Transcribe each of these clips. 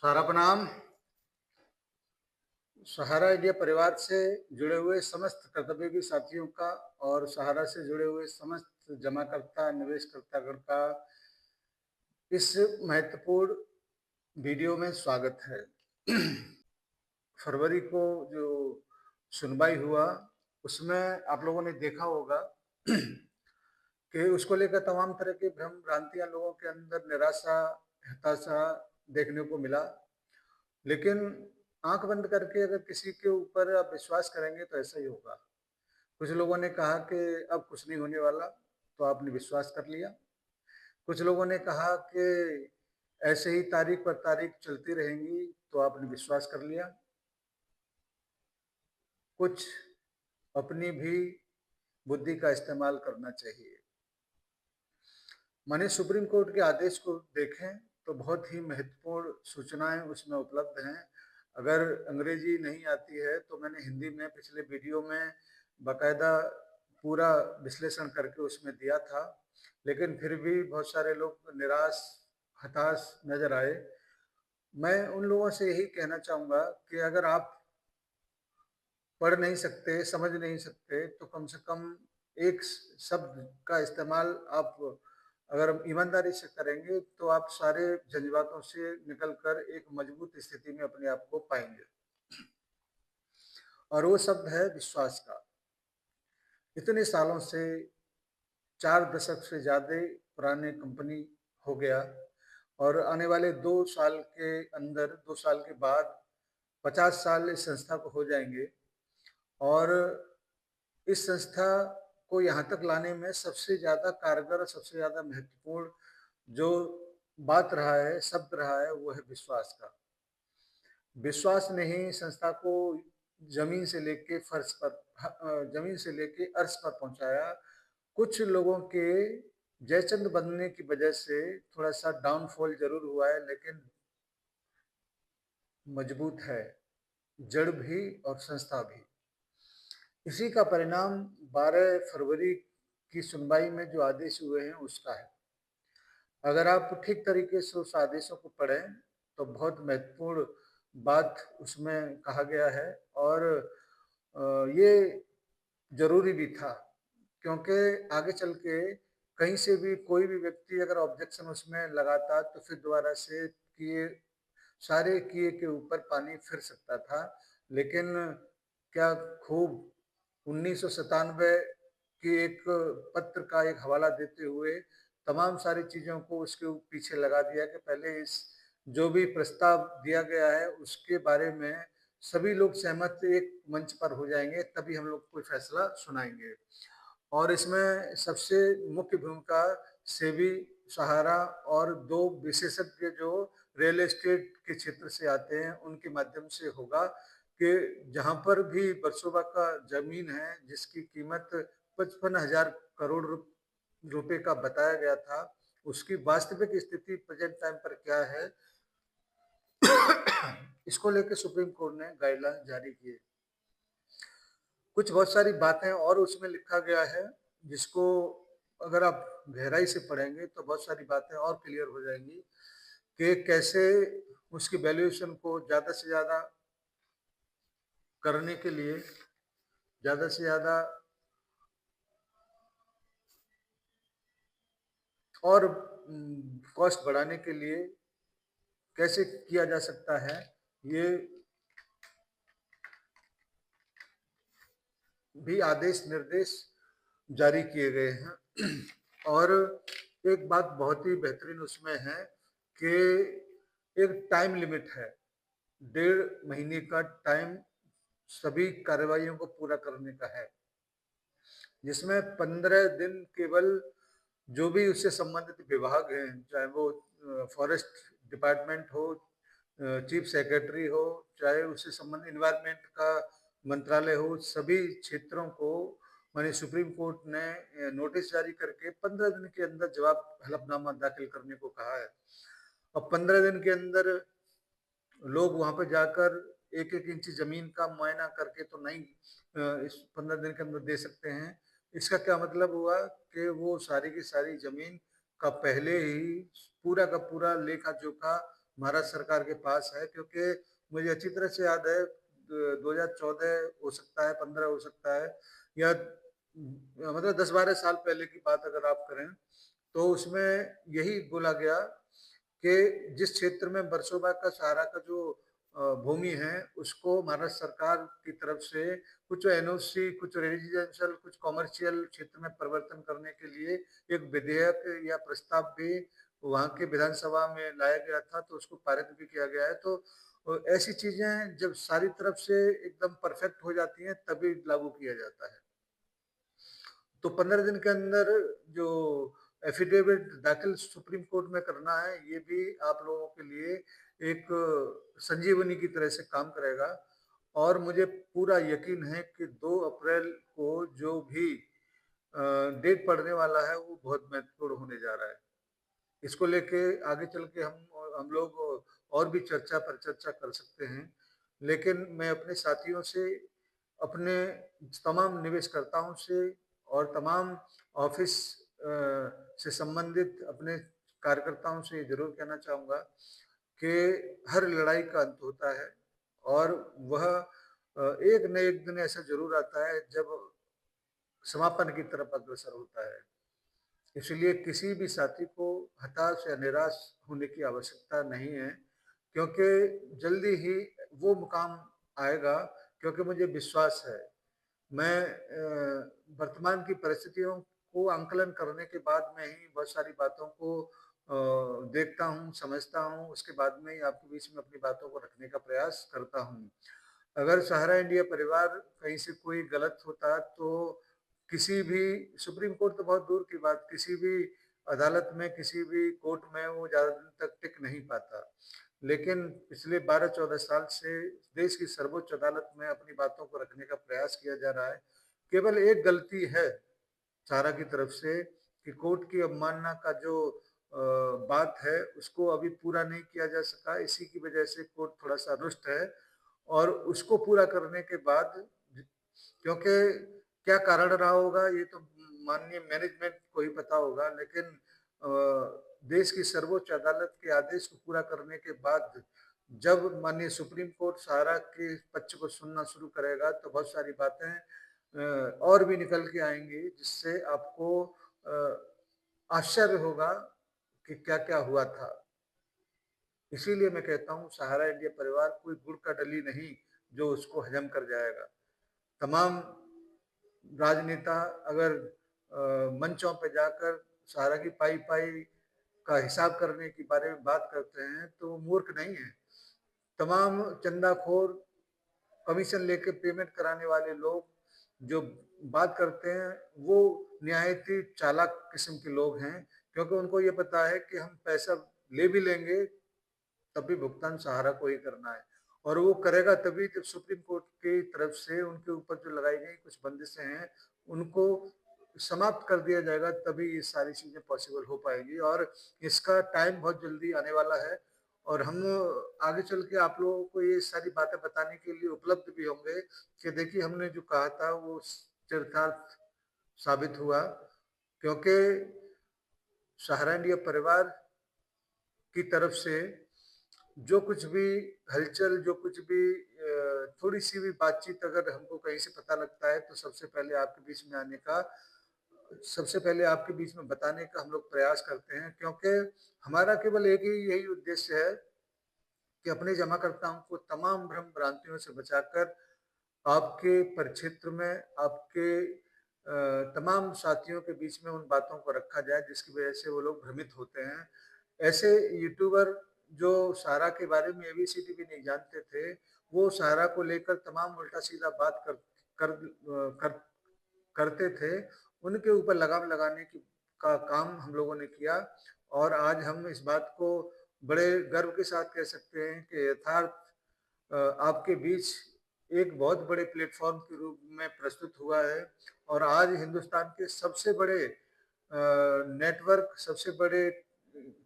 सारा प्रणाम। सहारा इंडिया परिवार से जुड़े हुए समस्त कर्तव्ययोगी साथियों का और सहारा से जुड़े हुए समस्त जमाकर्ता निवेशकर्तागण का इस महत्वपूर्ण वीडियो में स्वागत है। फरवरी को जो सुनवाई हुआ उसमें आप लोगों ने देखा होगा कि उसको लेकर तमाम तरह की भ्रम भ्रांतियां लोगों के अंदर निराशा हताशा देखने को मिला। लेकिन आंख बंद करके अगर किसी के ऊपर आप विश्वास करेंगे तो ऐसा ही होगा। कुछ लोगों ने कहा कि अब कुछ नहीं होने वाला, तो आपने विश्वास कर लिया। कुछ लोगों ने कहा कि ऐसे ही तारीख पर तारीख चलती रहेंगी, तो आपने विश्वास कर लिया। कुछ अपनी भी बुद्धि का इस्तेमाल करना चाहिए। माननीय सुप्रीम कोर्ट के आदेश को देखें तो बहुत ही महत्वपूर्ण सूचनाएं उसमें उपलब्ध हैं। अगर अंग्रेजी नहीं आती है तो मैंने हिंदी में पिछले वीडियो में बाकायदा पूरा विश्लेषण करके उसमें दिया था, लेकिन फिर भी बहुत सारे लोग निराश हताश नजर आए। मैं उन लोगों से यही कहना चाहूँगा कि अगर आप पढ़ नहीं सकते, समझ नहीं सकते, तो कम से कम एक शब्द का इस्तेमाल आप अगर ईमानदारी से करेंगे तो आप सारे जज्बातों से निकलकर एक मजबूत स्थिति में अपने आप को पाएंगे। और वो शब्द है विश्वास का। इतने सालों से 4 दशक से ज्यादा पुराने कंपनी हो गया और आने वाले 2 साल के अंदर 2 साल के बाद 50 साल इस संस्था को हो जाएंगे। और इस संस्था को यहाँ तक लाने में सबसे ज्यादा कारगर और सबसे ज्यादा महत्वपूर्ण जो बात रहा है, शब्द रहा है, वो है विश्वास का। विश्वास ने ही संस्था को जमीन से लेके फर्श पर जमीन से लेके अर्श पर पहुंचाया। कुछ लोगों के जयचंद बनने की वजह से थोड़ा सा डाउनफॉल जरूर हुआ है, लेकिन मजबूत है जड़ भी और संस्था भी। इसी का परिणाम 12 फरवरी की सुनवाई में जो आदेश हुए हैं उसका है। अगर आप ठीक तरीके से उस आदेशों को पढ़ें तो बहुत महत्वपूर्ण बात उसमें कहा गया है। और ये जरूरी भी था, क्योंकि आगे चल के कहीं से भी कोई भी व्यक्ति अगर ऑब्जेक्शन उसमें लगाता तो फिर दोबारा से सारे किए के ऊपर पानी फिर सकता था। लेकिन क्या खूब 1997 की एक पत्र का एक हवाला देते हुए तमाम सारी चीजों को उसके पीछे लगा दिया कि पहले इस जो भी प्रस्ताव दिया गया है उसके बारे में सभी लोग सहमत एक मंच पर हो जाएंगे, तभी हम लोग कोई फैसला सुनाएंगे। और इसमें सबसे मुख्य भूमिका सेबी, सहारा और 2 विशेषज्ञ जो रियल एस्टेट के क्षेत्र से आते हैं उनके माध्यम से होगा कि जहां पर भी वर्सोवा का जमीन है जिसकी कीमत 55,000 करोड़ रुपए का बताया गया था, उसकी वास्तविक स्थिति प्रेजेंट टाइम पर क्या है इसको लेकर सुप्रीम कोर्ट ने गाइडलाइन जारी किए। कुछ बहुत सारी बातें और उसमें लिखा गया है जिसको अगर आप गहराई से पढ़ेंगे तो बहुत सारी बातें और क्लियर हो जाएंगी कि कैसे उसकी वैल्यूएशन को ज्यादा से ज्यादा करने के लिए, ज्यादा से ज्यादा और कॉस्ट बढ़ाने के लिए कैसे किया जा सकता है, ये भी आदेश निर्देश जारी किए गए हैं। और एक बात बहुत ही बेहतरीन उसमें है कि एक टाइम लिमिट है, 1.5 महीने का टाइम सभी कार्रवाइयों को पूरा करने का है, जिसमें 15 दिन केवल जो भी उससे संबंधित विभाग हैं, चाहे वो फॉरेस्ट डिपार्टमेंट हो, चीफ सेक्रेटरी हो, चाहे उससे संबंधित इन्वायरमेंट का मंत्रालय हो, सभी क्षेत्रों को माननीय सुप्रीम कोर्ट ने नोटिस जारी करके 15 दिन के अंदर जवाब हलफनामा दाखिल करने को कहा है। और 15 दिन के अंदर लोग वहां पर जाकर एक एक इंच जमीन का मुआयना करके तो नहीं इस 15 दिन के अंदर दे सकते हैं। इसका क्या मतलब हुआ कि वो सारी की सारी जमीन का पहले ही पूरा का पूरा लेखा जोखा महाराष्ट्र सरकार के पास है, क्योंकि मुझे अच्छी तरह से याद है 2014 हो सकता है, 15 हो सकता है, या मतलब 10-12 साल पहले की बात अगर आप करें, तो उसमें यही बोला गया कि जिस क्षेत्र में बरसोबा का सहारा का जो भूमि है, उसको महाराष्ट्र सरकार की तरफ से कुछ एनओसी, कुछ रेजिडेंशियल, कुछ कॉमर्शियल क्षेत्र में परिवर्तन करने के लिए एक विधेयक या प्रस्ताव भी वहाँ के विधानसभा में लाया गया था, तो उसको पारित भी किया गया है। तो ऐसी चीजें जब सारी तरफ से एकदम परफेक्ट हो जाती हैं, तभी लागू किया जाता है। तो 15 दिन के अंदर जो एफिडेविट दाखिल सुप्रीम कोर्ट में करना है, ये भी आप लोगों के लिए एक संजीवनी की तरह से काम करेगा। और मुझे पूरा यकीन है कि 2 अप्रैल को जो भी डेट पड़ने वाला है, वो बहुत महत्वपूर्ण होने जा रहा है। इसको लेके आगे चल के हम लोग और भी चर्चा पर चर्चा कर सकते हैं, लेकिन मैं अपने साथियों से, अपने तमाम निवेशकर्ताओं से और तमाम ऑफिस से संबंधित अपने कार्यकर्ताओं से ये जरूर कहना चाहूँगा कि हर लड़ाई का अंत होता है, और वह एक न एक दिन ऐसा ज़रूर आता है जब समापन की तरफ अग्रसर होता है। इसलिए किसी भी साथी को हताश या निराश होने की आवश्यकता नहीं है, क्योंकि जल्दी ही वो मुकाम आएगा, क्योंकि मुझे विश्वास है। मैं वर्तमान की परिस्थितियों को आंकलन करने के बाद में ही बहुत सारी बातों को देखता हूँ, समझता हूँ, उसके बाद में ही आपके बीच में अपनी बातों को रखने का प्रयास करता हूँ। अगर सहारा इंडिया परिवार कहीं से कोई गलत होता, तो किसी भी सुप्रीम कोर्ट तो बहुत दूर की बात, किसी भी अदालत में, किसी भी कोर्ट में वो ज़्यादा दिन तक टिक नहीं पाता। लेकिन पिछले 12-14 साल से देश की सर्वोच्च अदालत में अपनी बातों को रखने का प्रयास किया जा रहा है। केवल एक गलती है सहारा की तरफ से कि कोर्ट की अवमानना का जो बात है, उसको अभी पूरा नहीं किया जा सका। इसी की वजह से कोर्ट थोड़ा-सा रुष्ट है, और उसको पूरा करने के बाद, क्योंकि क्या कारण रहा होगा ये तो माननीय मैनेजमेंट को ही पता होगा, लेकिन देश की सर्वोच्च अदालत के आदेश को पूरा करने के बाद जब माननीय सुप्रीम कोर्ट सहारा के पक्ष को सुनना शुरू करेगा, तो बहुत सारी बातें और भी निकल के आएंगी, जिससे आपको आश्चर्य होगा कि क्या-क्या हुआ था। इसीलिए मैं कहता हूँ सहारा इंडिया परिवार कोई गुड़ का डली नहीं जो उसको हजम कर जाएगा। तमाम राजनेता अगर मंचों पे जाकर सहारा की पाई-पाई का हिसाब करने के बारे में बात करते हैं, तो वो मूर्ख नहीं है। तमाम चंदाखोर, कमीशन लेके पेमेंट कराने वाले लोग जो बात करते हैं, वो निहायत ही चालाक किस्म के लोग हैं, क्योंकि उनको ये पता है कि हम पैसा ले भी लेंगे, तब भी भुगतान सहारा को ही करना है, और वो करेगा तभी जब सुप्रीम कोर्ट की तरफ से उनके ऊपर जो लगाई गई कुछ बंदिशें हैं, उनको समाप्त कर दिया जाएगा, तभी ये सारी चीजें पॉसिबल हो पाएगी। और इसका टाइम बहुत जल्दी आने वाला है, और हम आगे चल के आप लोगों को ये सारी बातें बताने के लिए उपलब्ध भी होंगे कि देखिए हमने जो कहा था वो चरितार्थ साबित हुआ, क्योंकि सहारा इंडिया परिवार की तरफ से जो कुछ भी हलचल, जो कुछ भी थोड़ी-सी भी बातचीत अगर हमको कहीं से पता लगता है, तो सबसे पहले आपके बीच में बताने का हम लोग प्रयास करते हैं, क्योंकि हमारा केवल एक ही यही उद्देश्य है कि अपने जमाकर्ताओं को तमाम भ्रम भ्रांतियों से बचाकर आपके परिक्षेत्र में, आपके तमाम साथियों के बीच में उन बातों को रखा जाए जिसकी वजह से वो लोग भ्रमित होते हैं। ऐसे यूट्यूबर जो सहारा के बारे में एबीसीडी भी नहीं जानते थे, वो सहारा को लेकर तमाम उल्टा-सीधा बात कर कर करते थे, उनके ऊपर लगाम लगाने की का काम हम लोगों ने किया, और आज हम इस बात को बड़े गर्व के साथ कह सकते हैं कि यथार्थ आपके बीच एक बहुत बड़े प्लेटफॉर्म के रूप में प्रस्तुत हुआ है, और आज हिंदुस्तान के सबसे बड़े नेटवर्क, सबसे बड़े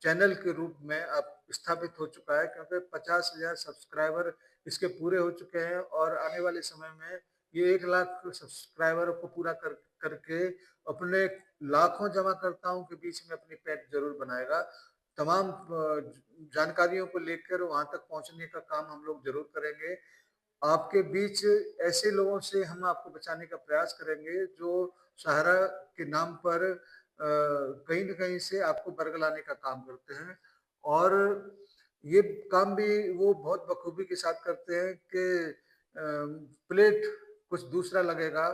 चैनल के रूप में अब स्थापित हो चुका है, क्योंकि 50,000 सब्सक्राइबर इसके पूरे हो चुके हैं, और आने वाले समय में ये 1 लाख सब्सक्राइबरों को पूरा करके अपने लाखों जमाकर्ताओं के बीच में अपनी पैठ जरूर बनाएगा। तमाम जानकारियों को लेकर वहाँ तक पहुँचने का काम हम लोग ज़रूर करेंगे। आपके बीच ऐसे लोगों से हम आपको बचाने का प्रयास करेंगे जो सहारा के नाम पर कहीं न कहीं से आपको बरगलाने का काम करते हैं और ये काम भी वो बहुत बखूबी के साथ करते हैं कि प्लेट कुछ दूसरा लगेगा,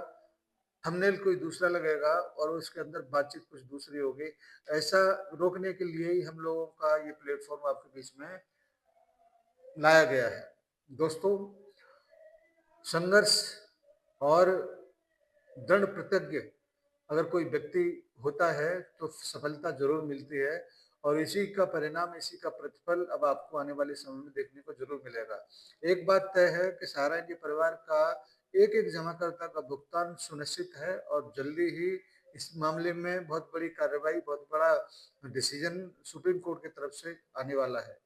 थंबनेल कोई दूसरा लगेगा और उसके अंदर बातचीत कुछ दूसरी होगी। ऐसा रोकने के लिए ही हम लोगों का ये प्लेटफ़ॉर्म आपके बीच में लाया गया है। दोस्तों, संघर्ष और दृढ़ प्रतिज्ञ अगर कोई व्यक्ति होता है तो सफलता ज़रूर मिलती है और इसी का परिणाम, इसी का प्रतिफल अब आपको आने वाले समय में देखने को ज़रूर मिलेगा। एक बात तय है कि सहारा इंडिया परिवार का एक-एक जमाकर्ता का भुगतान सुनिश्चित है और जल्दी ही इस मामले में बहुत बड़ी कार्रवाई, बहुत बड़ा डिसीजन सुप्रीम कोर्ट की तरफ से आने वाला है।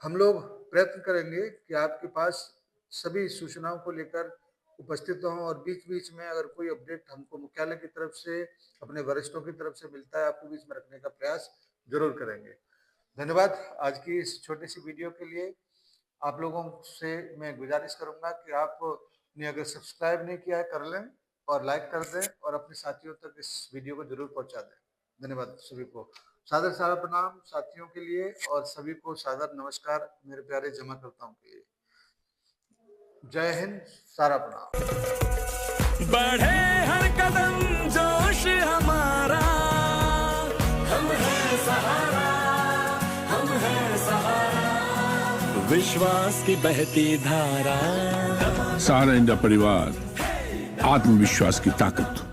हम लोग प्रयत्न करेंगे कि आपके पास सभी सूचनाओं को लेकर उपस्थित हों और बीच-बीच में अगर कोई अपडेट हमको मुख्यालय की तरफ से, अपने वरिष्ठों की तरफ से मिलता है, आपको बीच में रखने का प्रयास ज़रूर करेंगे। धन्यवाद आज की इस छोटी-सी वीडियो के लिए। आप लोगों से मैं गुज़ारिश करूँगा कि आपने अगर सब्सक्राइब नहीं किया है, कर लें और लाइक कर दें और अपने साथियों तक इस वीडियो को ज़रूर पहुँचा दें। धन्यवाद सभी को। सादर प्रणाम साथियों के लिए और सभी को सादर नमस्कार मेरे प्यारे जमाकर्ताओं के लिए। जय हिंद, सारा प्रणाम। बढ़े हर कदम जोश हमारा, हम हैं सहारा, हम हैं सहारा, विश्वास की बहती धारा। सहारा इंडिया परिवार, आत्मविश्वास की ताकत।